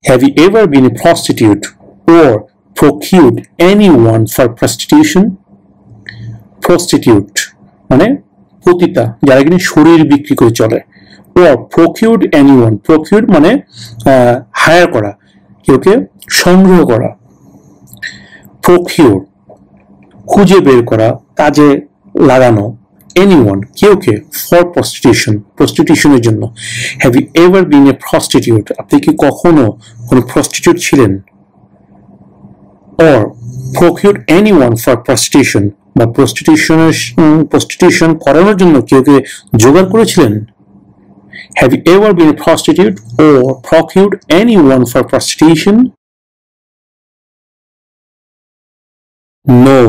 Have you ever been a prostitute or procured anyone for prostitution? Prostitute মানে পতিতা, যারা কিনা শরীর বিক্রি করে চলে। or procured anyone, procured মানে হায়ার করা, কেউকে সংগ্রহ করা। procure খুঁজে বের করা, কাজে লাগানো। anyone কেউকে for prostitution, prostitutionের জন্য। have you ever been a prostitute, আপনি কি কখনো কোনো prostitute ছিলেন? or procured anyone for prostitution বা prostitution করানোর জন্য কেউকে জোগাড় করেছিলেন? have you ever been a prostitute or procured anyone for prostitution? No.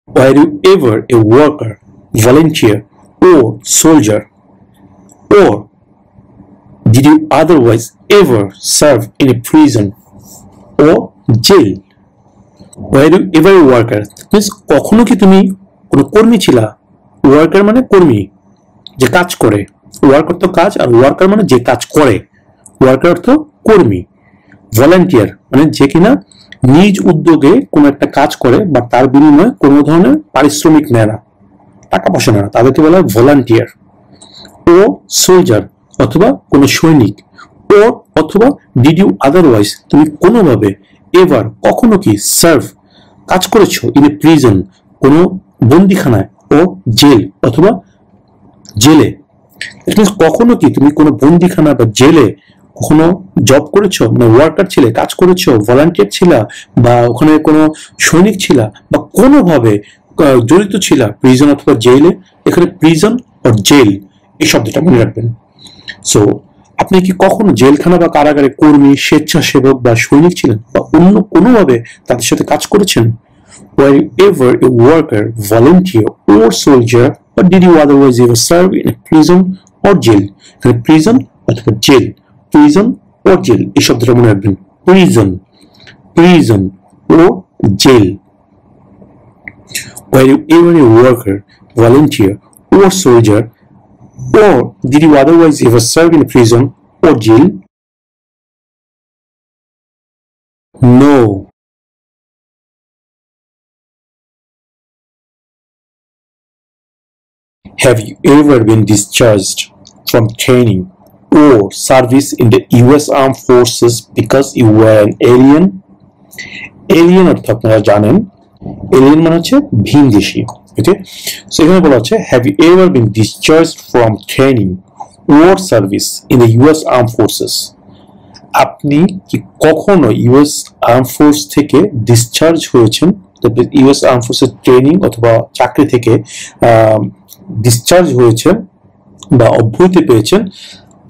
Were you ever a worker, volunteer, or soldier? Or did you otherwise ever serve in a prison or jail? Were you ever a worker? Means কখনো কি তুমি কোনো কর্মী ছিলা? Worker মানে কর্মী, যে কাজ করে। ওয়ার্কার তো কাজ, আর ওয়ার্কার মানে যে কাজ করে। ওয়ার্কার অর্থ কর্মী। ভলান্টিয়ার মানে যে কিনা নিজ উদ্যোগে কোনো একটা কাজ করে বা তার বিনিময়ে কোনো ধরনের পারিশ্রমিক নেয় না, টাকা পয়সা নেয় না, তাদেরকে বলা হয় ভলান্টিয়ার। ও সোলজার অথবা কোনো সৈনিক। ও অথবা ডিড ইউ আদারওয়াইজ তুমি কোনোভাবে এভার কখনো কি সার্ভ কাজ করেছো ইন এ প্রিজন কোনো বন্দিখানায়, ও জেল অথবা জেলে। কখনো কি তুমি কোনো বন্দিখানা বা জেলে কখনো জব করেছো, মানে ওয়ার্কার ছিলে, কাজ করেছো, ভলান্টিয়ার ছিলা, বা ওখানে কোনো সৈনিক ছিলা, বা কোনোভাবে জড়িত ছিলা প্রিজন অথবা জেলে। এখানে প্রিজন আর জেল এই শব্দটা মনে রাখবেন। সো আপনি কি কখনো জেলখানা বা কারাগারে কর্মী, স্বেচ্ছাসেবক বা সৈনিক ছিলেন, বা অন্য কোনোভাবে তাদের সাথে কাজ করেছেন? Were you ever a worker, volunteer, or soldier, or did you otherwise ever serve in a prison or jail? Prison অথবা জেল, প্রিজন or jail এই শব্দটা মনে রাখবেন। Prison, prison or jail. Were you ever a worker, volunteer, or soldier, or did you otherwise ever serve in a prison or jail? No. Have you ever been discharged from training or service in the US Armed Forces because you were an alien? Alien অর্থ আপনারা জানেন, alien মানে হচ্ছে ভিনদেশী। ওকে, so এখানে বলা হচ্ছে have you ever been discharged from training or service in the US Armed Forces? আপনি কি কখনো ইউএস আর্ম ফোর্স থেকে ডিসচার্জ হয়েছেন, ইউএস আর্ম ফোর্সের ট্রেনিং অথবা চাকরি থেকে ডিসচার্জ হয়েছেন বা অব্যাহতি পেয়েছেন,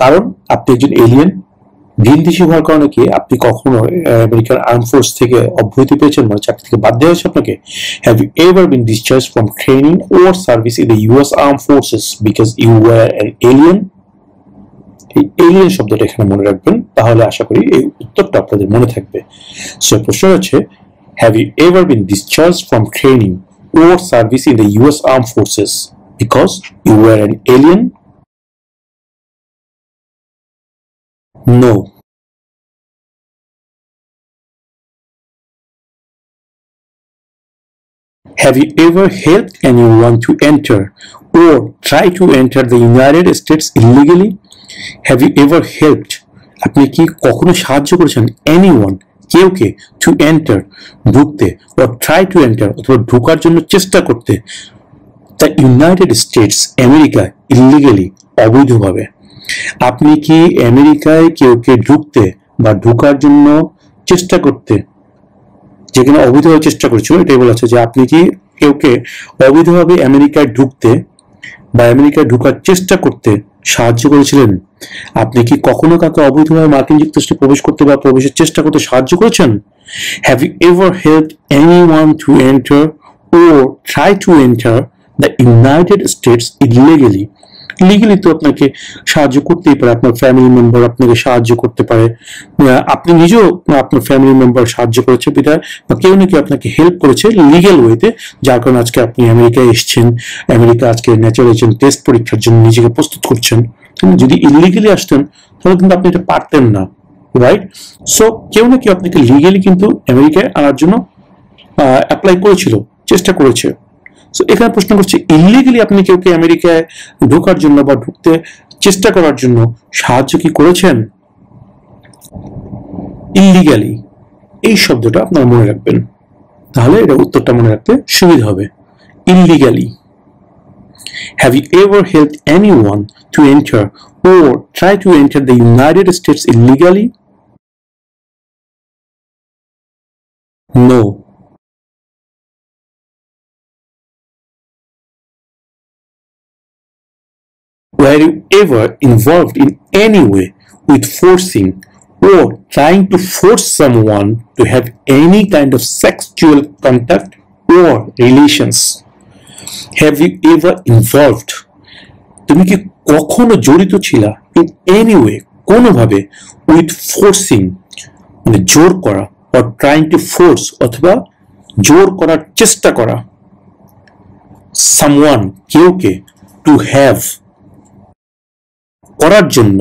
কারণ আপনি একজন এলিয়েন, ভিনদেশী হওয়ার কারণে কি আপনি কখনো আমেরিকান আর্ম ফোর্স থেকে অব্যাহতি পেয়েছেন, মানে চাকরি থেকে বাদ দেওয়া হয়েছে আপনাকে? Have you ever been discharged from training or service in the US armed forces because you were an alien? এই এলিয়েন শব্দটা এখানে মনে রাখবেন, তাহলে আশা করি এই উত্তরটা আপনাদের মনে থাকবে। সো প্রশ্ন হচ্ছে have you ever been discharged from training or service in the US armed forces because you were an alien? No. Have you ever helped anyone to enter or try to enter the United States illegally? Have you ever helped? আপনি কি কখনো সাহায্য করেছেন anyone কেউকে to enter ঢুকতে, or try to enter অথবা ঢোকার জন্য চেষ্টা করতে the United states America illegally অবৈধভাবে? আপনি কি আমেরিকায় কেউকে ঢুকতে বা ঢোকার জন্য চেষ্টা করতে, যেখানে অবৈধভাবে চেষ্টা করেছিল এটাই বলা হচ্ছে যে আপনি কি কেউকে অবৈধভাবে আমেরিকায় ঢুকতে বা আমেরিকায় ঢোকার চেষ্টা করতে সাহায্য করেছিলেন? আপনি কি কখনো কাউকে অবৈধভাবে মার্কিন যুক্তরাষ্ট্রে প্রবেশ করতে বা প্রবেশের চেষ্টা করতে সাহায্য করেছেন? Have you ever helped anyone to enter or try to enter the United States illegally? Legally তো আপনাকে সাহায্য করতেই পারে, আপনার ফ্যামিলি মেম্বার আপনাকে সাহায্য করতে পারে, আপনি নিজেও আপনার ফ্যামিলি মেম্বার সাহায্য করেছে বিধায় বা কেউ না কেউ আপনাকে হেল্প করেছে লিগ্যাল ওয়েতে, যার কারণে আজকে আপনি আমেরিকায় এসেছেন, আমেরিকা আজকে ন্যাচারালাইজেশন টেস্ট পরীক্ষার জন্য নিজেকে প্রস্তুত করছেন। যদি ইলিগালি আসতেন তাহলে কিন্তু আপনি এটা পারতেন না, রাইট? সো কেউ না কেউ আপনাকে লিগালি কিন্তু আমেরিকায় আনার জন্য অ্যাপ্লাই করেছিল, চেষ্টা করেছে। সো এখানে প্রশ্ন করছে, ইলিগালি আপনি কেউকে আমেরিকায় ঢোকার জন্য বা ঢুকতে চেষ্টা করার জন্য সাহায্য কি করেছেন? ইলিগালি এই শব্দটা আপনারা মনে রাখবেন, তাহলে এটা উত্তরটা মনে রাখতে সুবিধা হবে। Illegally. Have you ever helped anyone to enter or try to enter the United States illegally? No. Were you ever involved in any way with forcing or trying to force someone to have any kind of sexual contact or relations? Have you ever involved? তুমি কি কখনো জড়িত ছিলা in any way, কোনোভাবে, with forcing মানে জোর করা, or trying to force অথবা জোর করার চেষ্টা করা, someone কেউকে, to have করার জন্য,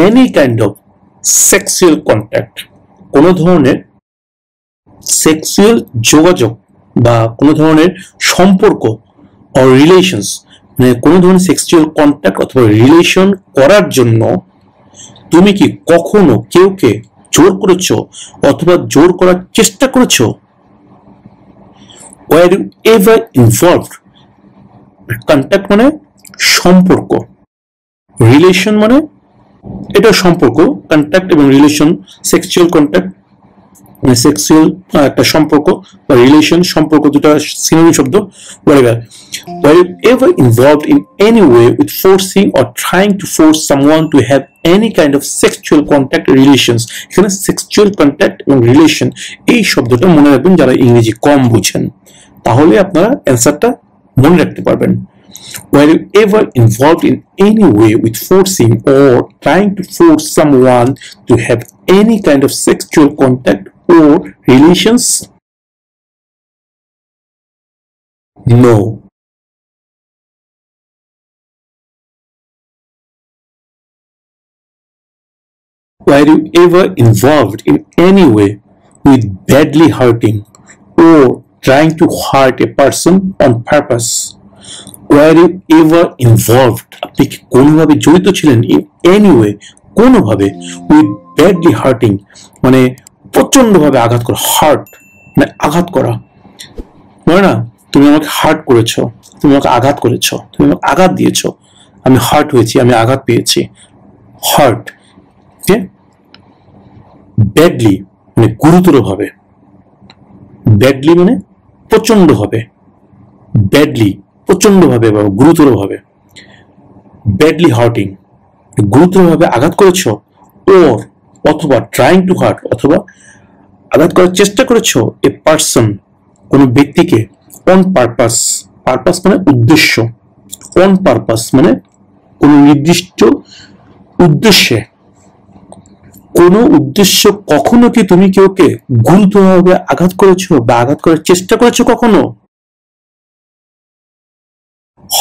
any kind of sexual contact কোন ধরনের সেক্সুয়াল যোগাযোগ বা কোন ধরনের সম্পর্ক, or relations মানে কোন ধরনের সেক্সুয়াল কন্ট্যাক্ট অথবা রিলেশন করার জন্য তুমি কি কখনো কেউকে জোর করেছো অথবা জোর করার চেষ্টা করেছো? Were you ever involved? Contact মানে সম্পর্ক, রিলেশন মানে এটা সম্পর্ক, কন্ট্যাক্ট এবং রিলেশন, সেক্সুয়াল কন্ট্যাক্ট মানে সেক্সুয়াল একটা সম্পর্ক বা রিলেশন, সম্পর্ক দুটো সিনোনিম শব্দ। whatever. Were you ever involved in any way with forcing or trying to force someone to have any kind of sexual contact relations? এখানে সেক্সুয়াল কন্ট্যাক্ট এবং relation এই শব্দটা মনে রাখবেন যারা ইংরেজি কম বুঝেন, তাহলে আপনারা অ্যান্সারটা মনে রাখতে পারবেন। Were you ever involved in any way with forcing or trying to force someone to have any kind of sexual contact or relations? No. Were you ever involved in any way with badly hurting or trying to hurt a person on purpose? Were you ever involved? আপনি কি কোনোভাবে জড়িত ছিলেন in any way, কোনোভাবে, with badly hurting মানে প্রচন্ডভাবে আঘাত করা, heart মানে আঘাত করা, মানে না তুমি আমাকে হার্ট করেছো, তুমি আমাকে আঘাত করেছো, তুমি আমাকে আঘাত দিয়েছো, আমি হার্ট হয়েছি, আমি আঘাত পেয়েছি, হার্ট। ব্যাডলি মানে গুরুতরভাবে, ব্যাডলি মানে প্রচন্ডভাবে, ব্যাডলি প্রচন্ডভাবে বা গুরুতরভাবে, ব্যাডলি হার্টিং গুরুতরভাবে আঘাত করেছো, ওর অথবা ট্রাইং টু হার্ট অথবা আঘাত করার চেষ্টা করেছো এ পার্সন কোন ব্যক্তিকে, অন পারপাস, পারপাস মানে উদ্দেশ্য, অন পারপাস মানে কোন নির্দিষ্ট উদ্দেশ্যে, কোন উদ্দেশ্য কখনো কি তুমি কেউকে গুরুতরভাবে আঘাত করেছো বা আঘাত করার চেষ্টা করেছো কখনো?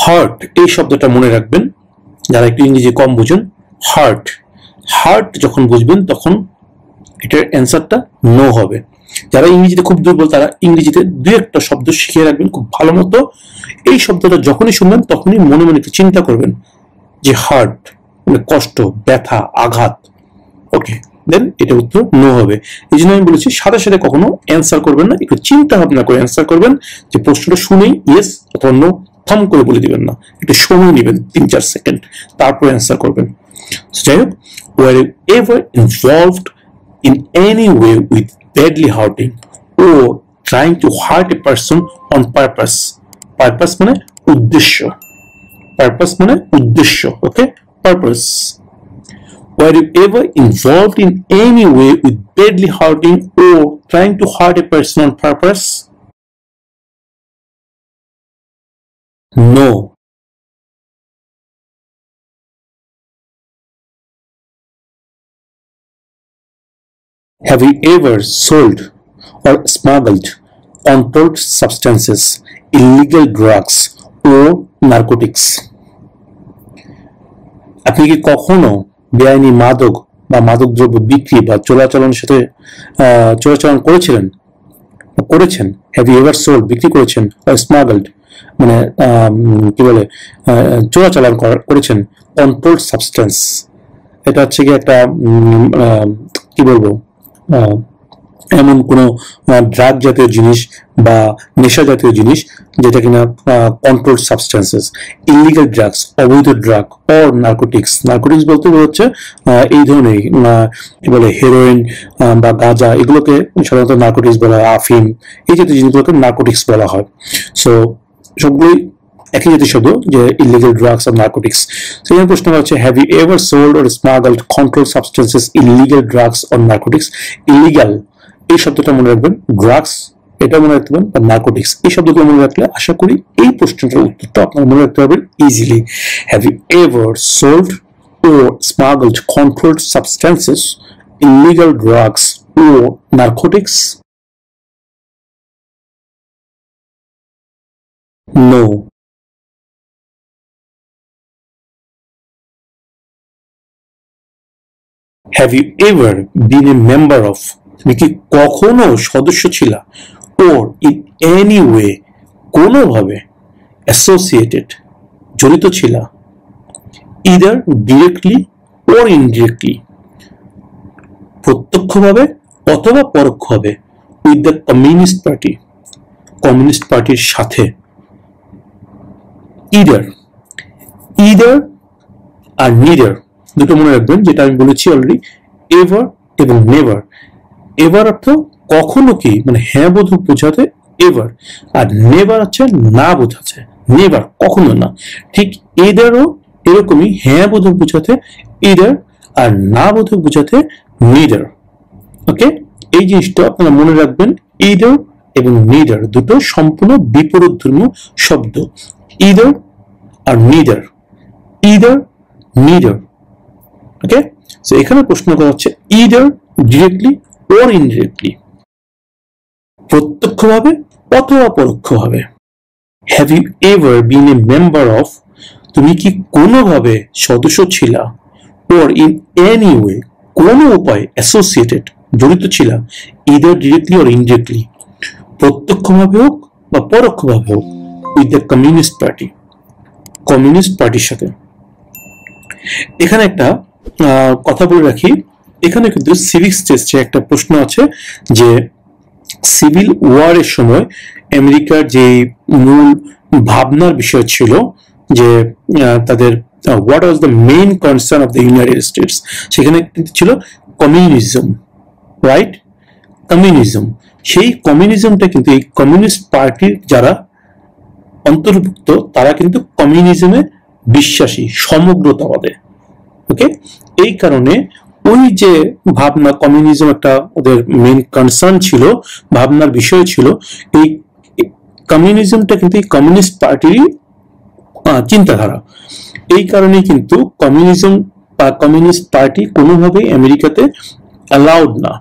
হার্ট এই শব্দটা মনে রাখবেন যারা একটু ইংরেজি কম বুঝেন, হার্ট, হার্ট যখন বুঝবেন তখন এটার অ্যান্সারটা নো হবে। যারা ইংরেজিতে খুব দুর্বল তারা ইংরেজিতে দুই একটা শব্দ শিখিয়ে রাখবেন খুব ভালো মতো, এই শব্দটা যখনই শুনবেন তখনই মনে মনে একটু চিন্তা করবেন যে হার্ট মানে কষ্ট, ব্যথা, আঘাত। ওকে, দেন এটা উত্তর নো হবে। এই জন্য আমি বলেছি সাথে সাথে কখনো অ্যান্সার করবেন না, একটু চিন্তা ভাবনা করে অ্যান্সার করবেন, যে প্রশ্নটা শুনেই ইয়েস অথবা নো থম করে বলে দিবেন না, একটু সময় নেবেন 3-4 সেকেন্ড, তারপর অ্যান্সার করবেন। যাই হোক, were you ever involved in any way with badly hurting or trying to hurt a person on purpose? Purpose মানে উদ্দেশ্য, purpose মানে উদ্দেশ্য, ওকে, purpose. Were you ever involved in any way with badly hurting or trying to hurt a person on purpose? No. Have you ever sold or smuggled controlled substances, illegal drugs or narcotics? আপনি কি কখনো বেআইনি মাদক বা মাদকদ্রব্য বিক্রি বা চোরাচালানের সাথে চোরাচালান করেছেন? হ্যাভ ইউ এভার সোল্ড, বিক্রি করেছেন, or smuggled মানে কি বলে চোরাচালান করেছেন কন্ট্রোলড সাবস্টেন্স? এটা হচ্ছে কি একটা কি বলবো এমন কোনো ড্রাগ জাতীয় জিনিস বা নেশা জাতীয় জিনিস যেটা কিনা কন্ট্রোলড সাবস্টেন্সেস, ইলিগাল ড্রাগস, অবৈধ ড্রাগ, অর নার্কোটিক্স। নার্কোটিক্স বলতে হচ্ছে এই ধরনের কি বলে হেরোইন বা গাঁজা, এগুলোকে সাধারণত নার্কোটিক্স বলা হয়। আফিম, এই জাতীয় জিনিসগুলোকে নার্কোটিক্স বলা হয়। সো সবগুলোই একই জাতীয় শব্দ, যে ইলিগাল ড্রাগস আর নার্কোটিক্স। সেখানে প্রশ্ন হচ্ছে have you ever sold or smuggled controlled substances, illegal drugs or narcotics? Illegal এই শব্দটা মনে রাখবেন, ড্রাগস এটা মনে রাখতে পারেন, বা নার্কোটিক্স এই শব্দগুলো মনে রাখলে আশা করি এই প্রশ্নটার উত্তরটা আপনারা মনে রাখতে পারবেন easily. Have you ever sold or smuggled controlled substances, illegal drugs or narcotics? No. Have you ever been a member of, তুমি কি কখনো সদস্য ছিলা, or in any way কোনোভাবে associated জড়িত ছিলা, either directly or indirectly প্রত্যক্ষভাবে অথবা পরোক্ষভাবে, with the communist party communist পার্টির সাথে? either আর neither দুটো মনে রাখবেন, যেটা আমি বলেছি অলরেডি, এভার এবং নেভার। এভার অর্থ কখনো কি মানে হ্যাঁ বোধক বোঝাতে এভার, আর নেভার হচ্ছে না বোঝাতে নেভার, কখনো না। ঠিক এদারও এরকমই হ্যাঁ বোধক বোঝাতে ইদার, আর না বোধক বোঝাতে নিডার। ওকে, এই জিনিসটা আপনারা মনে রাখবেন। ইদার এবং নিডার দুটো সম্পূর্ণ বিপরীতধর্মী শব্দ। ইদার আর নিডার, ইদার নিডার। ওকে, সো এখানে প্রশ্ন করা হচ্ছে ইদার ডিরেক্টলি অর ইনডিরেক্টলি, প্রত্যক্ষভাবে অথবা পরোক্ষভাবে। Have you ever been a member of, তুমি কি কোনোভাবে সদস্য ছিলা, or in any way কোনো উপায় অ্যাসোসিয়েটেড জড়িত ছিলা, either directly or indirectly প্রত্যক্ষভাবে হোক বা পরোক্ষভাবে হোক, with the communist party communist পার্টির সাথে। এখানে একটা কথা বলে রাখি, এখানে কিন্তু সিভিক্স টেস্টে একটা প্রশ্ন আছে যে সিভিল ওয়ারের সময় আমেরিকার যে মূল ভাবনার বিষয় ছিল যে তাদের what was the main concern of the United states, সেখানে কিন্তু ছিল কমিউনিজম, রাইট? কমিউনিজম, সেই কমিউনিজমটা কিন্তু এই কমিউনিস্ট পার্টির যারা অন্তর্ভুক্ত তারা কিন্তু কমিউনিজমে বিশ্বাসী, সমগ্রতাবাদে। ওকে, এই কারণে ওই যে ভাবনা কমিউনিজম একটা ওদের মেইন কনসার্ন ছিল, ভাবনার বিষয় ছিল, এই কমিউনিজমটা কিন্তু এই কমিউনিস্ট পার্টিরই চিন্তাধারা। এই কারণে কিন্তু কমিউনিজম বা কমিউনিস্ট পার্টি কোনোভাবেই আমেরিকাতে অ্যালাউড না।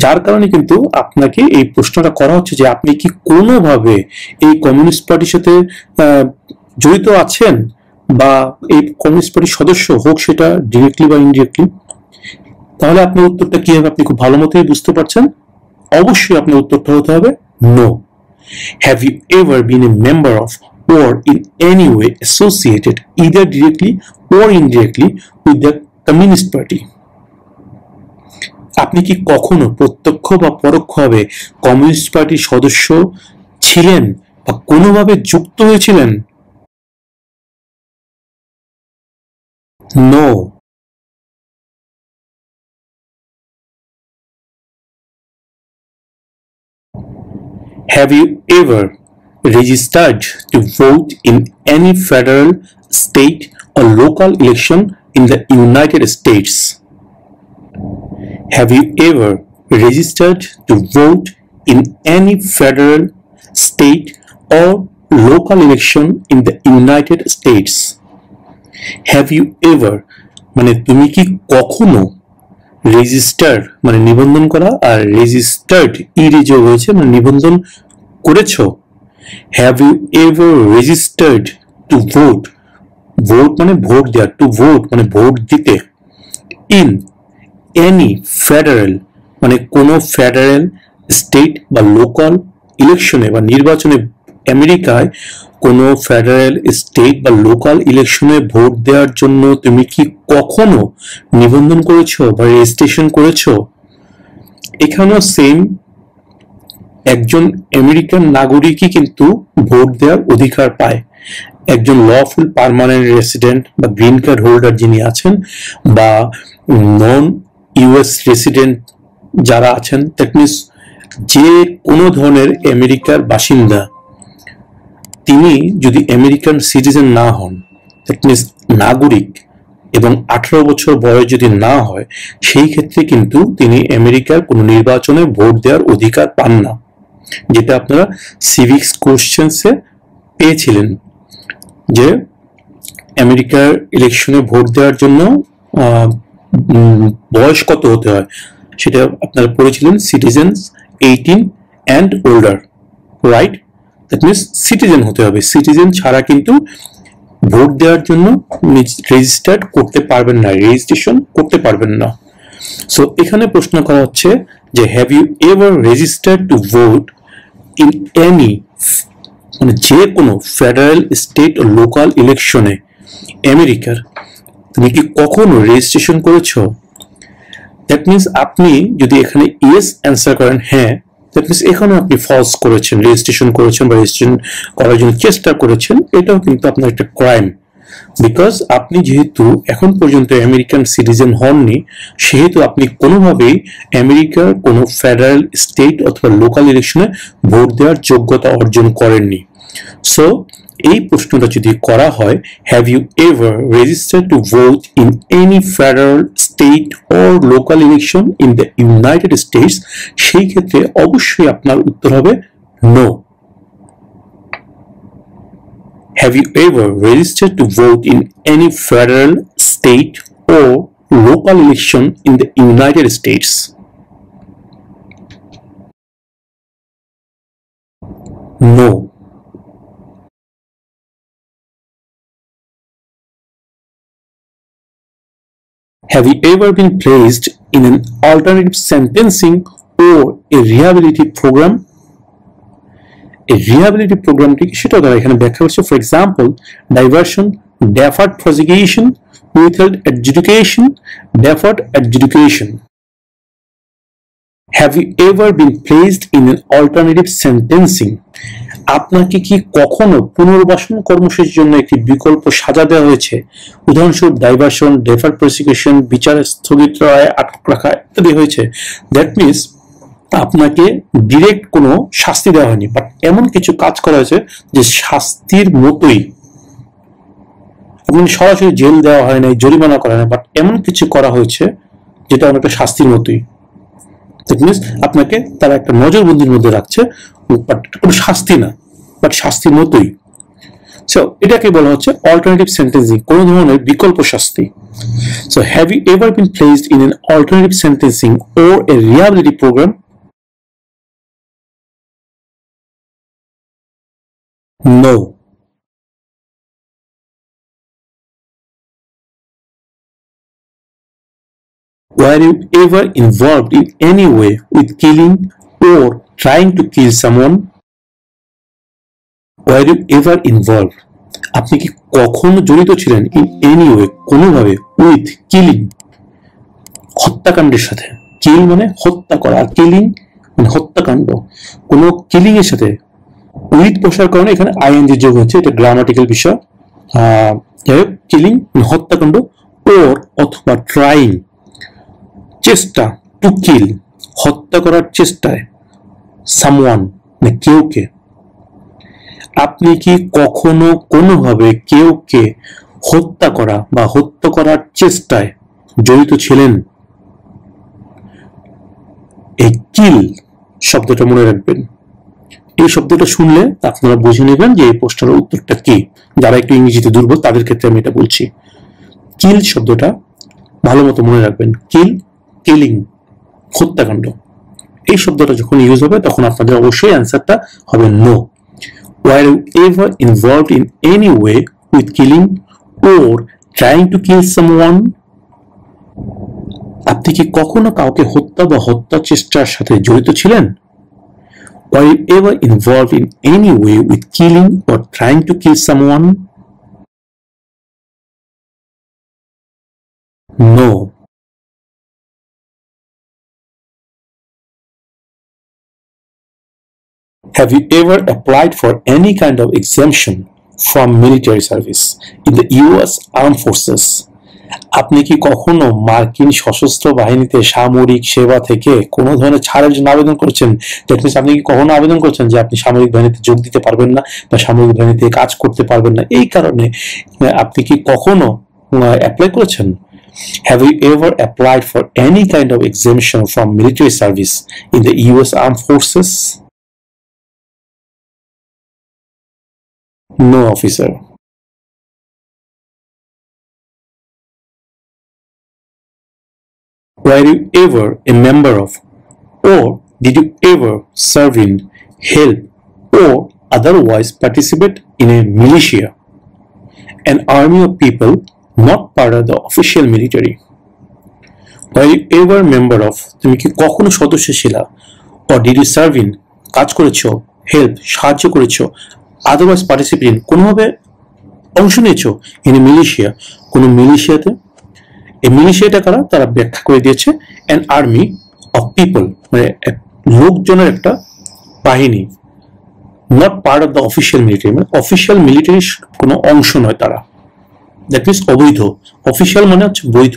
যার কারণে কিন্তু আপনাকে এই প্রশ্নটা করা হচ্ছে যে আপনি কি কোনোভাবে এই কমিউনিস্ট পার্টির সাথে জড়িত আছেন বা এই কমিউনিস্ট পার্টির সদস্য, হোক সেটা ডিরেক্টলি বা ইনডিরেক্টলি? তাহলে আপনার উত্তরটা কি হবে আপনি খুব ভালো মতোই বুঝতে পারছেন। অবশ্যই আপনার উত্তরটা হতে হবে no. Have you ever been a member of or in any way associated either directly or indirectly with the communist party? আপনি কি কখনো প্রত্যক্ষ বা পরোক্ষভাবে কমিউনিস্ট পার্টির সদস্য ছিলেন বা কোনোভাবে যুক্ত হয়েছিলেন? No. Have you ever registered to vote in any federal, state or local election in the United States? Have you ever registered to vote in any federal, state or local election in the United States? Have you ever মানে তুমি কি কখনো register মানে নিবন্ধন করা, আর registered ED যোগ হয়েছে মানে নিবন্ধন করেছো। Have you ever registered to vote, vote মানে ভোট দেওয়া, টু ভোট মানে ভোট দিতে, ইন এনি ফেডারেল মানে কোন ফেডারেল, স্টেট বা লোকাল ইলেকশনে বা নির্বাচনে, আমেরিকায় কোন ফেডারেল, স্টেট বা লোকাল ইলেকশনে ভোট দেওয়ার জন্য তুমি কি কখনো নিবন্ধন করেছো বা রেজিস্ট্রেশন করেছো? এখানেও সেম, একজন আমেরিকান নাগরিকই কিন্তু ভোট দেওয়ার অধিকার পায়। একজন লফুল পার্মানেন্ট রেসিডেন্ট বা গ্রিন কার্ড হোল্ডার যিনি আছেন, বা নন ইউএস রেসিডেন্ট যারা আছেন, দ্যাট মিনস যে কোনো ধরনের আমেরিকার বাসিন্দা, তিনি যদি আমেরিকান সিটিজেন না হন, দ্যাট মিনস নাগরিক, এবং 18 বছর বয়স যদি না হয়, সেই ক্ষেত্রে কিন্তু তিনি আমেরিকার কোনো নির্বাচনে ভোট দেওয়ার অধিকার পান না, যেটা আপনারা সিভিক্স কোশ্চেন্সে পেয়েছিলেন যে আমেরিকার ইলেকশনে ভোট দেওয়ার জন্য বয়স কত হতে হয়, সেটা আপনারা পড়েছিলেন citizens 18 and older, right? That means citizen হতে হবে, সিটিজেন ছাড়া কিন্তু ভোট দেওয়ার জন্য রেজিস্টার্ড করতে পারবেন না, রেজিস্ট্রেশন করতে পারবেন না। সো এখানে প্রশ্ন করা হচ্ছে যে have you ever registered to vote in any মানে যে কোনো ফেডারেল, স্টেট ও লোকাল ইলেকশনে আমেরিকার, তুমি কি কখনো রেজিস্ট্রেশন করেছো? দ্যাট মিনস আপনি যদি এখানে ইয়েস অ্যান্সার করেন হ্যাঁ, দ্যাট মিনস এখানে আপনি ফলস করেছেন, রেজিস্ট্রেশন করেছেন বা রেজিস্ট্রেশন করার জন্য চেষ্টা করেছেন, এটাও কিন্তু আপনার একটা ক্রাইম। বিকজ আপনি যেহেতু এখন পর্যন্ত আমেরিকান সিটিজেন হননি, সেহেতু আপনি কোনোভাবেই আমেরিকার কোনো ফেডারেল, স্টেট অথবা লোকাল ইলেকশনে ভোট দেওয়ার যোগ্যতা অর্জন করেননি। সো এই প্রশ্নটা যদি করা হয়, have you ever registered to vote in any federal, state or local election in the United States, সেই ক্ষেত্রে অবশ্যই আপনার উত্তর হবে no. Have you ever registered to vote in any federal, state, or local election in the United States? No. Have you ever been placed in an alternative sentencing or a rehabilitative program? A rehabilitative program সেটা দ্বারা এখানে ব্যাখ্যা করছে, for example diversion, deferred prosecution, withheld adjudication, deferred adjudication. Have you ever been placed in an alternative sentencing, আপনাকে কি কখনো পুনর্বাসন কর্মসূচির জন্য একটি বিকল্প সাজা দেওয়া হয়েছে? উদাহরণস্বরূপ ডাইভার্সন, ডেফার্ড প্রসিকিউশন, বিচার স্থগিত রায়, আটক রাখা ইত্যাদি হয়েছে। দ্যাট মিনস আপনাকে ডিরেক্ট কোনো শাস্তি দেওয়া হয়নি, বাট এমন কিছু কাজ করা হয়েছে যে শাস্তির মতোই, আপনি সরাসরি জেল দেওয়া হয় নাই, জরিমানা করা হয়, বাট এমন কিছু করা হয়েছে যেটা অনেকটা শাস্তির মতোই। দ্যাট মিনস আপনাকে তারা একটা নজরবন্দির মধ্যে রাখছে, বাট কোনো শাস্তি না, বাট শাস্তির মতোই। সো এটাকে বলা হচ্ছে অল্টারনেটিভ সেন্টেন্সিং, কোন ধরনের বিকল্প শাস্তি। So have you ever been placed in an alternative sentencing or a rehabilitative program? No. Were you ever involved in any way with killing or trying to kill someone? Were you ever involved? আপনি কি কখনো জড়িত ছিলেন in any way কোনোভাবে with killing হত্যাকাণ্ডের সাথে? কিল মানে হত্যা করা, আর কিলিং মানে হত্যাকাণ্ড। কোনো কিলিং এর সাথে উইথ বসার কারণে এখানে আইএনজি যোগ হচ্ছে, এটা গ্রামাটিক্যাল বিষয়। কিলিং হত্যাকাণ্ড, ওর অথবা ট্রাইং চেষ্টা, টু কিল হত্যা করার চেষ্টায়, সামওয়ান মানে কেউকে। আপনি কি কখনো কোনোভাবে কেউকে হত্যা করা বা হত্যা করার চেষ্টায় জড়িত ছিলেন? এই কিল শব্দটা মনে রাখবেন, এই শব্দটা শুনলে আপনারা বুঝে নেবেন যে এই প্রশ্নের উত্তরটা কি। যারা একটু ইংরেজিতে দুর্বল তাদের ক্ষেত্রে আমি এটা বলছি। কিল শব্দটা ভালো মতো মনে রাখবেন, কিল কিলিং, হত্যাকাণ্ড, এই শব্দটা যখন ইউজ হবে তখন আপনাদের অবশ্যই অ্যান্সারটা হবে no. Were you ever involved in any way with killing or trying to kill someone? আপনি কি কখনো কাউকে হত্যা বা হত্যা চেষ্টার সাথে জড়িত ছিলেন? Were you ever involved in any way with killing or trying to kill someone? No. Have you ever applied for any kind of exemption from military service in the US Armed Forces? আপনি কি কখনো মার্কিন সশস্ত্র বাহিনীতে সামরিক সেবা থেকে কোনো ধরনের ছাড়ের জন্য আবেদন করেছেন? দ্যাট মিনস আপনি কি কখনো আবেদন করেছেন যে আপনি সামরিক বাহিনীতে যোগ দিতে পারবেন না বা সামরিক বাহিনীতে কাজ করতে পারবেন না, এই কারণে আপনি কি কখনো অ্যাপ্লাই করেছেন? Have you ever applied for any kind of exemption from military service in the US Armed Forces? No, officer. Were you ever a member of, or did you ever serve in, help, or otherwise participate in a militia, an army of people not part of the official military? Were you ever member of, তুমি কি কখনো সদস্য ছিলা, or did you serve in, কাজ করেছো, help, সাহায্য করেছো, otherwise participate, কোনোভাবে অংশ নিয়েছো ইন এ মিলিশিয়া, কোনো মিলিশিয়াতে? এই মিলিশিয়াটা কারা, তারা ব্যাখ্যা করে দিয়েছে অ্যান আর্মি অফ পিপল, মানে লোকজনের একটা বাহিনী, not part of the official military, মানে অফিসিয়াল মিলিটারির কোনো অংশ নয় তারা, দ্যাট মিনস অবৈধ। অফিসিয়াল মানে হচ্ছে বৈধ,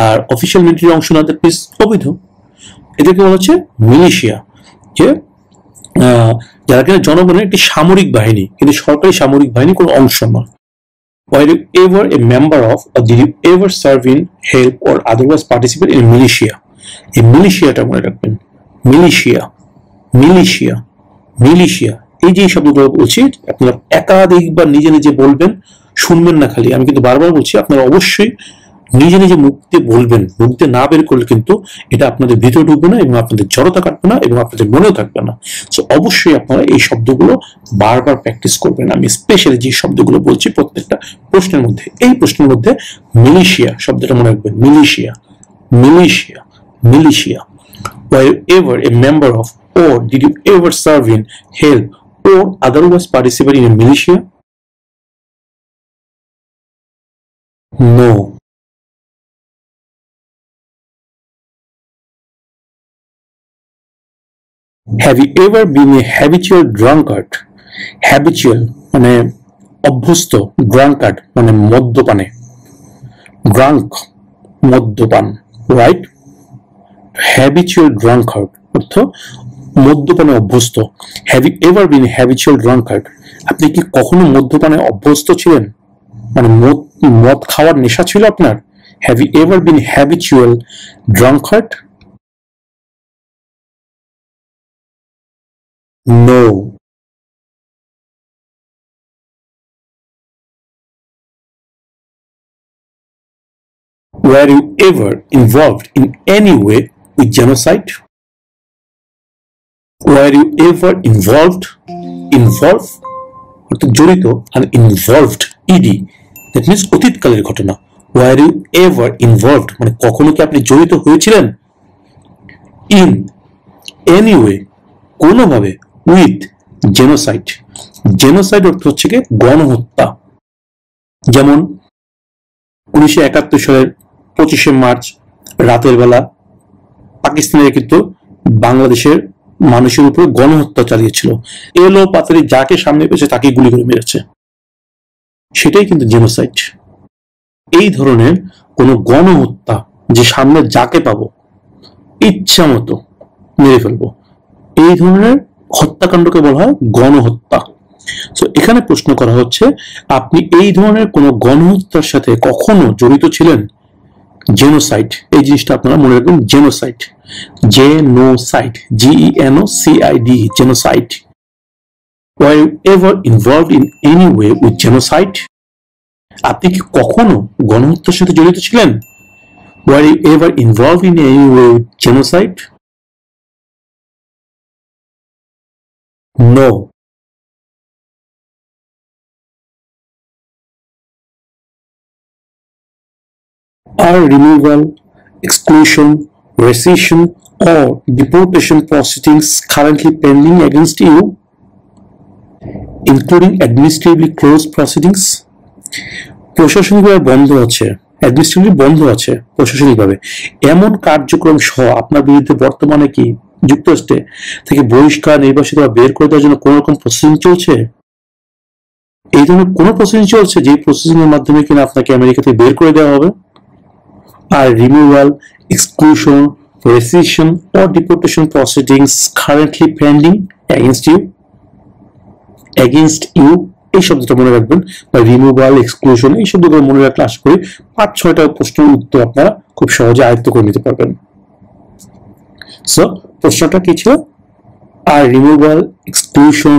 আর অফিসিয়াল মিলিটারির অংশ নয়, দ্যাট মিনস অবৈধ। এদেরকে বলা হচ্ছে মিলিশিয়া, যে যারা কিনা জনগণের একটি সামরিক বাহিনী, কিন্তু সরকারি সামরিক বাহিনী কোনো অংশ নয়। Were you ever a member of, or did you ever serve in, help, or otherwise participate in a militia? এই মিলিশিয়াটা মনে রাখবেন, মিলিশিয়া, মিলিশিয়া, মিলিশিয়া, এই যে শব্দগুলো বলছি আপনারা একাধিকবার নিজে নিজে বলবেন, শুনবেন না খালি, আমি কিন্তু বারবার বলছি আপনারা অবশ্যই নিজে নিজে মুখ দিয়ে বলবেন, মুখ দিয়ে না বের করলে কিন্তু এটা আপনাদের ভিতরে ঢুকবে না এবং আপনাদের জড়তা কাটবে না এবং আপনাদের মনেও থাকবে না। সো অবশ্যই আপনারা এই শব্দগুলো বারবার প্র্যাকটিস করবেন। আমি স্পেশালি যে শব্দগুলো বলছি প্রত্যেকটা প্রশ্নের মধ্যে, এই প্রশ্নের মধ্যে মিলিশিয়া শব্দটা মনে রাখবেন, militia, militia, militia. Were you ever a member of, or did you ever serve in, help, or otherwise participate in a militia? No. Have you ever been a habitual drunkard? Habitual মানে অভ্যস্ত, drunkard মানে মদ্যপানে, drunk মদ্যপান, right? habitual drunkard অর্থ মদ্যপানে অভ্যস্ত। Have you ever been a habitual drunkard? আপনি কি কখনো মদ্যপানে অভ্যস্ত ছিলেন, মানে মদ খাওয়ার নেশা ছিল আপনার? Have you ever been a habitual drunkard? No. Were you ever involved in any way with genocide? Were you ever involved? Involve অর্থাৎ জড়িত, আর involved ed, that means অতীতকালের ঘটনা। Were you ever involved মানে কখনো কি আপনি জড়িত হয়েছিলেন? In any way কোনোভাবে, উইথ জেনোসাইড, জেনোসাইড অর্থ হচ্ছে কি গণহত্যা। যেমন 1971 সালের 25শে মার্চ রাতের বেলা পাকিস্তানের কিন্তু বাংলাদেশের মানুষের উপর গণহত্যা চালিয়েছিল, এলো পাতারি যাকে সামনে পেয়েছে তাকে গুলি করে মেরেছে, সেটাই কিন্তু জেনোসাইড। এই ধরনের কোন গণহত্যা, যে সামনে যাকে পাবো ইচ্ছা মতো মেরে ফেলবো, এই ধরনের হত্যাকাণ্ডকে বলা হয় গণহত্যা। সো এখানে প্রশ্ন করা হচ্ছে আপনি এই ধরনের কোন গণহত্যার সাথে কখনো জড়িত ছিলেন? জেনোসাইড, এই জিনিসটা আপনারা মনে রাখবেন, genocide, genocide, GENOCID, genocide. Were you ever involved in any way with genocide? আপনি কি কখনো গণহত্যার সাথে জড়িত ছিলেন? Were you ever involved in any way with genocide? No. Are removal, exclusion, rescission, or deportation proceedings currently pending against you, including administratively closed proceedings? প্রশাসনিকভাবে বন্ধ আছে, অ্যাডমিনিস্ট্রেটিভলি বন্ধ আছে প্রশাসনিকভাবে এমন কার্যক্রম সহ আপনার বিরুদ্ধে বর্তমানে কি যুক্তরাষ্ট্রে থেকে বহিষ্কার, নির্বাসিত বা বের করে দেওয়ার জন্য কোন রকম প্রসেসিং চলছে? এই ধরনের কোন প্রসেসিং চলছে যে প্রসেসিং এর মাধ্যমে কিনা আপনাকে আমেরিকা থেকে বের করে দেওয়া হবে? আর removal, exclusion, rescission or deportation proceedings currently pending against you? Against you এই শব্দটা মনে রাখবেন, বা রিমুভাল, এক্সক্লুশন এই শব্দগুলো মনে রাখলে আশা করি 5-6টা প্রশ্নের উত্তর আপনারা খুব সহজে আয়ত্ত করে নিতে পারবেন। সো প্রশ্নটা কি ছিল? আর removal, exclusion,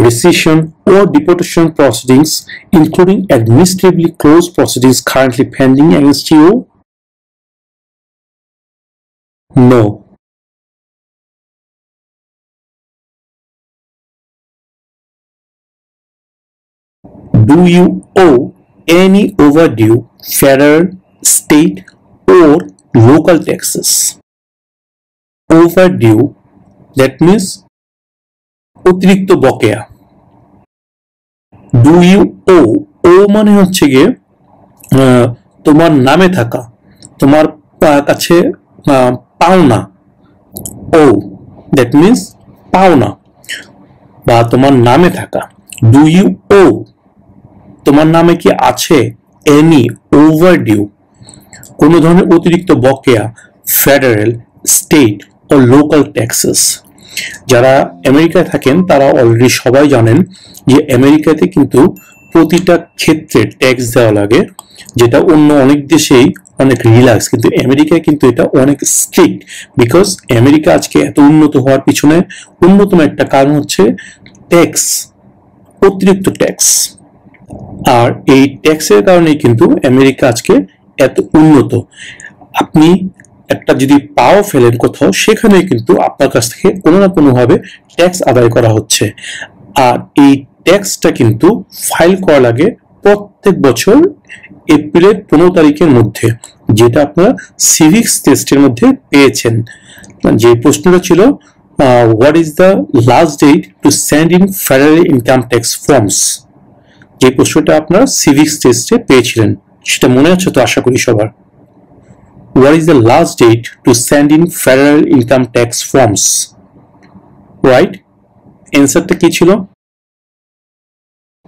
rescission or deportation proceedings including administratively closed proceedings currently pending against you? No. Do you owe any overdue federal, state, or local taxes? Overdue, that means অতিরিক্ত বকেয়া। Do you owe, ও মানে হচ্ছে গিয়ে তোমার নামে থাকা, তোমার কাছে পাওনা। ও দ্যাট মিনস পাওনা বা তোমার নামে থাকা। ডু ইউ ও, তোমার নামে কি আছে এনি ওভারডিউ, কোন ধরনের অতিরিক্ত বকেয়া, ফেডারেল, স্টেট ও লোকাল ট্যাক্সেস। যারা আমেরিকায় থাকেন তারা অলরেডি সবাই জানেন যে আমেরিকাতে কিন্তু প্রতিটা ক্ষেত্রে ট্যাক্স দেওয়া লাগে, যেটা অন্য অনেক দেশেই অনেক রিল্যাক্স, কিন্তু আমেরিকায় কিন্তু এটা অনেক স্ট্রিক্ট। বিকজ আমেরিকা আজকে এত উন্নত হওয়ার পিছনে অন্যতম একটা কারণ হচ্ছে ট্যাক্স, অতিরিক্ত ট্যাক্স। আর এই ট্যাক্সের কারণেই কিন্তু আমেরিকা আজকে এত উন্নত। আপনি একটা যদি পাও ফেলেন কোথাও, সেখানে কিন্তু আপনার কাছ থেকে কোনো না কোনো ভাবে ট্যাক্স আদায় করা হচ্ছে। আর এই ট্যাক্সটা কিন্তু ফাইল করা লাগে প্রত্যেক বছর এপ্রিলের 15 তারিখের মধ্যে, যেটা আপনারা সিভিক্স টেস্টের মধ্যে পেয়েছেন। যে প্রশ্নটা ছিল what is the last date to send in federal income tax forms, যে প্রশ্নটা আপনারা সিভিক্স টেস্টে পেয়েছিলেন, সেটা মনে আছে তো আশা করি সবার। What is the last date to send in federal income tax forms? Right? অ্যান্সারটা কি ছিল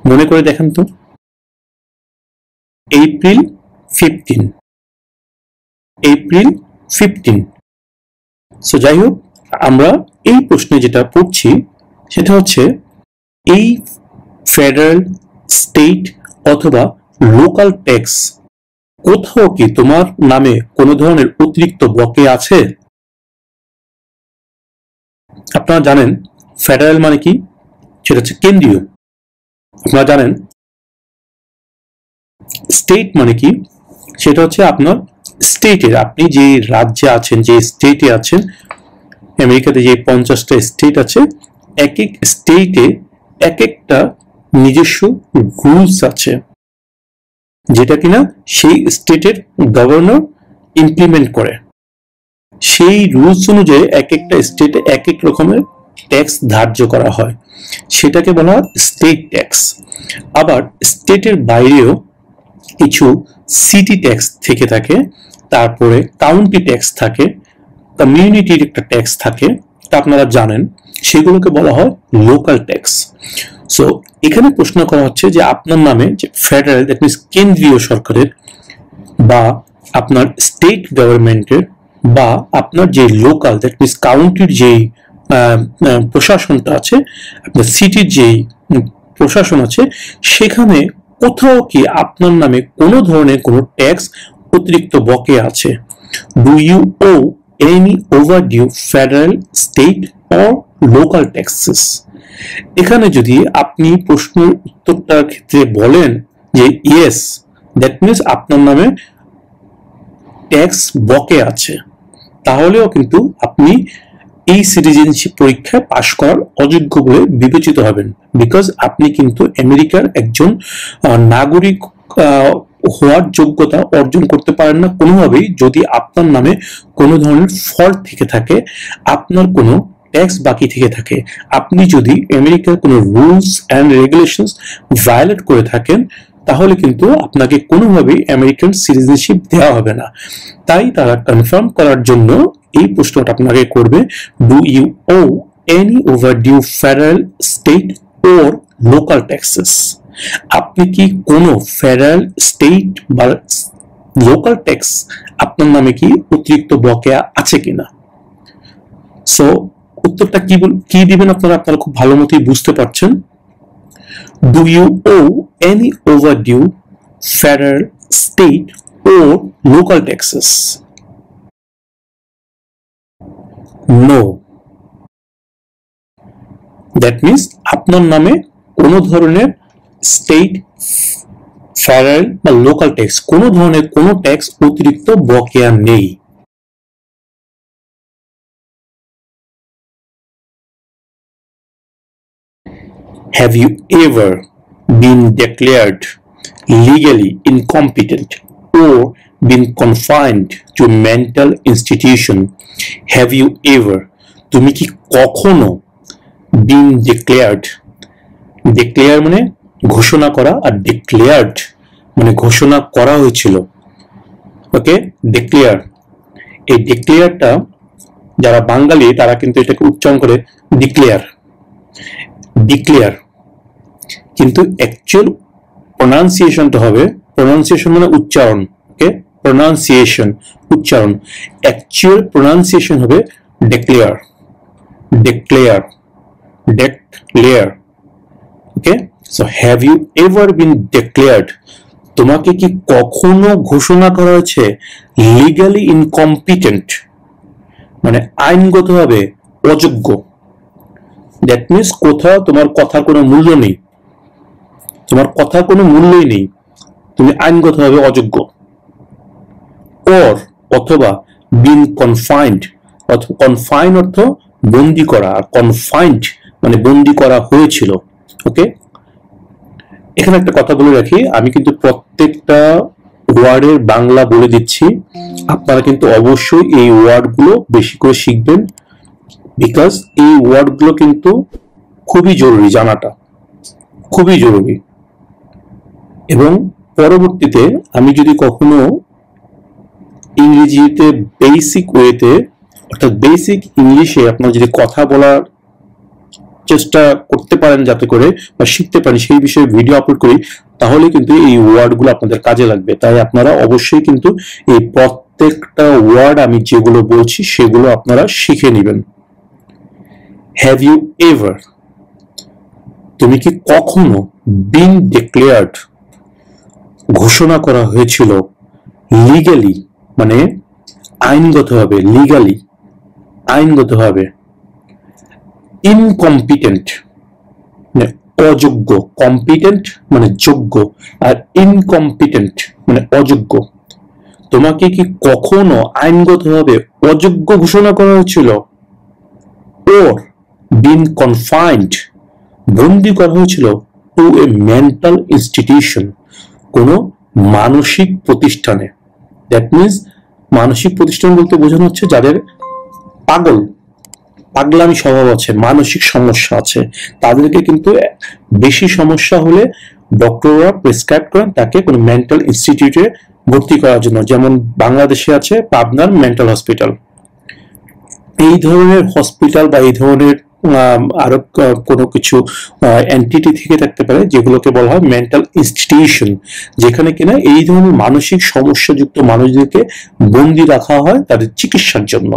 মনে করে দেখেন তো। এপ্রিল 15। এপ্রিল 15। সো যাই হোক, আমরা এই প্রশ্নে যেটা পড়ছি সেটা হচ্ছে এই ফেডারেল, স্টেট অথবা লোকাল ট্যাক্স কোথাও কি তোমার নামে কোনো ধরনের অতিরিক্ত বকেয়া আছে? আপনারা জানেন ফেডারেল মানে কি, সেটা হচ্ছে কেন্দ্রীয়। আপনারা জানেন স্টেট মানে কি, সেটা হচ্ছে আপনার স্টেটের, আপনি যে রাজ্যে আছেন, যে স্টেটে আছেন, আমেরিকাতে যে 50টা স্টেট আছে, এক এক স্টেটে এক একটা নিজস্ব রুলস আছে, যেটা কিনা সেই স্টেটের গভর্নর ইমপ্লিমেন্ট করে। সেই রুলস অনুযায়ী এক একটা স্টেটে এক এক রকমের ট্যাক্স ধার্য করা হয়, সেটাকে বলা হয় স্টেট ট্যাক্স। আবার স্টেটের বাইরেও কিছু সিটি ট্যাক্স থেকে থাকে, তারপরে কাউন্টি ট্যাক্স থাকে, কমিউনিটির একটা ট্যাক্স থাকে, তা আপনারা জানেন, সেগুলোকে বলা হয় লোকাল ট্যাক্স। সো এখানে প্রশ্ন করা হচ্ছে যে আপনার নামে যে ফেডারেল, দ্যাট মিনস কেন্দ্রীয় সরকারের, বা আপনার স্টেট গভর্নমেন্টের, বা আপনার যে লোকাল, দ্যাট মিনস কাউন্টির যেই প্রশাসনটা আছে, আপনার সিটির যেই প্রশাসন আছে, সেখানে কোথাও কি আপনার নামে কোনো ধরনের কোনো ট্যাক্স অতিরিক্ত বকেয়া আছে? Do you owe any overdue federal, state or local taxes? এখানে যদি আপনি প্রশ্নের উত্তরটার ক্ষেত্রে বলেন যে ইয়েস, দ্যাট মিনস আপনার নামে ট্যাক্স বকে আছে, তাহলেও কিন্তু আপনি এই সিটিজেনশিপ পরীক্ষায় পাশ করার অযোগ্য বলে বিবেচিত হবেন, বিকজ আপনি কিন্তু আমেরিকার একজন নাগরিক হওয়ার যোগ্যতা অর্জন করতে পারেন না কোনোভাবেই যদি আপনার নামে কোনো ধরনের ফল্ট থেকে থাকে, আপনার কোনো ট্যাক্স বাকি থেকে থাকে, আপনি যদি আমেরিকার কোনো রুলস অ্যান্ড রেগুলেশনস ভায়োলেট করে থাকেন, তাহলে কিন্তু আপনাকে কোনোভাবেই আমেরিকান সিটিজেনশিপ দেওয়া হবে না। তাই তারা কনফার্ম করার জন্য এই প্রশ্নটা আপনাকে করবে, do you owe any overdue federal, state or local taxes? আপনি কি কোনো ফেডারেল, স্টেট বা লোকাল ট্যাক্স আপনার নামে কি অতিরিক্ত বকেয়া আছে কিনা? সো উত্তরটা কি দিবেন আপনারা খুব ভালো মতোই বুঝতে পারছেন। Do you owe any overdue federal, state or local taxes? No. That means আপনার নামে কোনো ধরনের স্টেট, ফেডারেল বা লোকাল ট্যাক্স, কোনো ধরনের কোনো ট্যাক্স অতিরিক্ত বকেয়া নেই। Have you ever been declared legally incompetent or been confined to a mental institution? Have you ever, তুমি কি কখনো been declared, declare মানে ঘোষণা করা, আর declared মানে ঘোষণা করা হয়েছিল, ওকে? declare, এই declareটা যারা বাঙালি তারা কিন্তু এটাকে উচ্চারণ করে declare, declare, কিন্তু অ্যাকচুয়াল প্রোনাউন্সিয়েশনটা হবে, প্রোনাউন্সিয়েশন মানে উচ্চারণ, ওকে? প্রোনাউন্সিয়েশন উচ্চারণ, অ্যাকচুয়াল প্রোনাউন্সিয়েশন হবে declare, declare, declare, okay? So have you ever been declared, তোমাকে কি কখনো ঘোষণা করা হয়েছে লিগালি ইনকম্পিটেন্ট, মানে আইনগতভাবে অযোগ্য? দ্যাট মিনস কোথাও তোমার কথার কোনো মূল্য নেই, তোমার কথার কোনো মূল্যই নেই, তুমি আইনগতভাবে অযোগ্য। অথবা বিন কনফাইন্ড, অথবা কনফাইন অর্থ বন্দি করা, আর কনফাইন্ড মানে বন্দি করা হয়েছিল, ওকে? এখানে একটা কথা বলে রাখি, আমি কিন্তু প্রত্যেকটা ওয়ার্ডের বাংলা বলে দিচ্ছি, আপনারা কিন্তু অবশ্যই এই ওয়ার্ডগুলো বেশি করে শিখবেন, বিকজ এই ওয়ার্ডগুলো কিন্তু খুবই জরুরি, জানাটা খুবই জরুরি। এবং পরবর্তীতে আমি যদি কখনো ইংরেজিতে বেসিক ওয়েতে, অর্থাৎ বেসিক ইংলিশে আপনারা যদি কথা বলার চেষ্টা করতে পারেন যাতে করে, বা শিখতে পারেন, সেই বিষয়ে ভিডিও আপলোড করি, তাহলে কিন্তু এই ওয়ার্ডগুলো আপনাদের কাজে লাগবে। তাই আপনারা অবশ্যই কিন্তু এই প্রত্যেকটা ওয়ার্ড আমি যেগুলো বলছি সেগুলো আপনারা শিখে নেবেন। হ্যাভ ইউ এভার, তুমি কি কখনো বিন ডিক্লেয়ার্ড, ঘোষণা করা হয়েছিল, লিগালি মানে আইনগতভাবে, লিগালি আইনগতভাবে, ইনকম্পিটেন্ট মানে অযোগ্য, কম্পিটেন্ট মানে যোগ্য, আর ইনকম্পিটেন্ট মানে অযোগ্য, তোমাকে কি কখনো আইনগতভাবে অযোগ্য ঘোষণা করা হয়েছিল? ওর বিন কনফাইন্ড, বন্দি করা হয়েছিল, টু এ মেন্টাল ইনস্টিটিউশন, কোনো মানসিক প্রতিষ্ঠানে। দ্যাট মিনস মানসিক প্রতিষ্ঠান বলতে বোঝানো হচ্ছে যাদের পাগলামি স্বভাব আছে, মানসিক সমস্যা আছে, তাদেরকে কিন্তু বেশি সমস্যা হলে ডক্টররা প্রেসক্রাইব করেন তাকে কোনো মেন্টাল ইনস্টিটিউটে ভর্তি করার জন্য, যেমন বাংলাদেশে আছে পাবনার মেন্টাল হসপিটাল। এই ধরনের হসপিটাল বা এই ধরনের আরো কোনো কিছু এন্টিটি থেকে থাকতে পারে যেগুলোকে বলা হয় মেন্টাল ইনস্টিটিউশন, যেখানে কিনা এই ধরনের মানসিক সমস্যাযুক্ত মানুষদেরকে বন্দি রাখা হয় তাদের চিকিৎসার জন্য।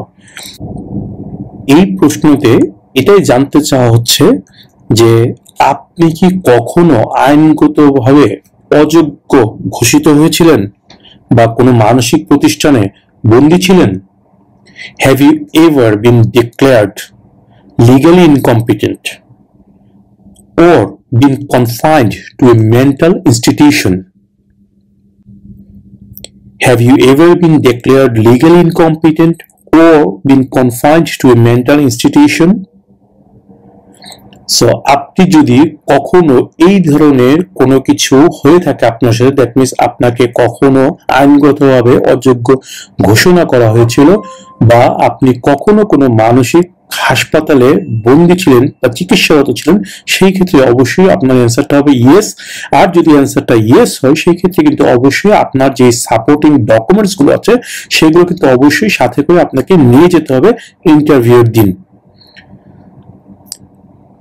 এই প্রশ্নতে এটাই জানতে চাওয়া হচ্ছে যে আপনি কি কখনো আইনগতভাবে অযোগ্য ঘোষিত হয়েছিলেন বা কোনো মানসিক প্রতিষ্ঠানে বন্দী ছিলেন? Have you ever been declared legally incompetent or been confined to a mental institution? Have you ever been declared legally incompetent or been confined to a mental institution? So আপনি যদি কখনো এই ধরনের কোনো কিছু হয়ে থাকে আপনার সাথে, দ্যাট মিনস আপনাকে কখনো আইনগতভাবে অযোগ্য ঘোষণা করা হয়েছিল বা আপনি কখনো কোনো মানসিক হাসপাতালে বন্দী ছিলেন বা চিকিৎসারত ছিলেন, সেই ক্ষেত্রে অবশ্যই আপনার অ্যান্সারটা হবে ইয়েস। আর যদি অ্যান্সারটা ইয়েস হয় সেই ক্ষেত্রে কিন্তু অবশ্যই আপনার যে সাপোর্টিং ডকুমেন্টস গুলো আছে সেগুলো কিন্তু অবশ্যই সাথে করে আপনাকে নিয়ে যেতে হবে ইন্টারভিউর দিন।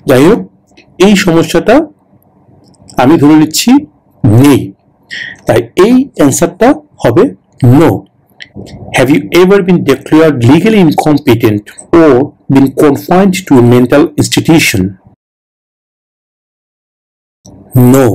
যাই হোক, এই সমস্যাটা আমি ধরে নিচ্ছি নেই, তাই এই অ্যান্সারটা হবে no. Have you ever been declared legally incompetent or been confined to a mental institution? No.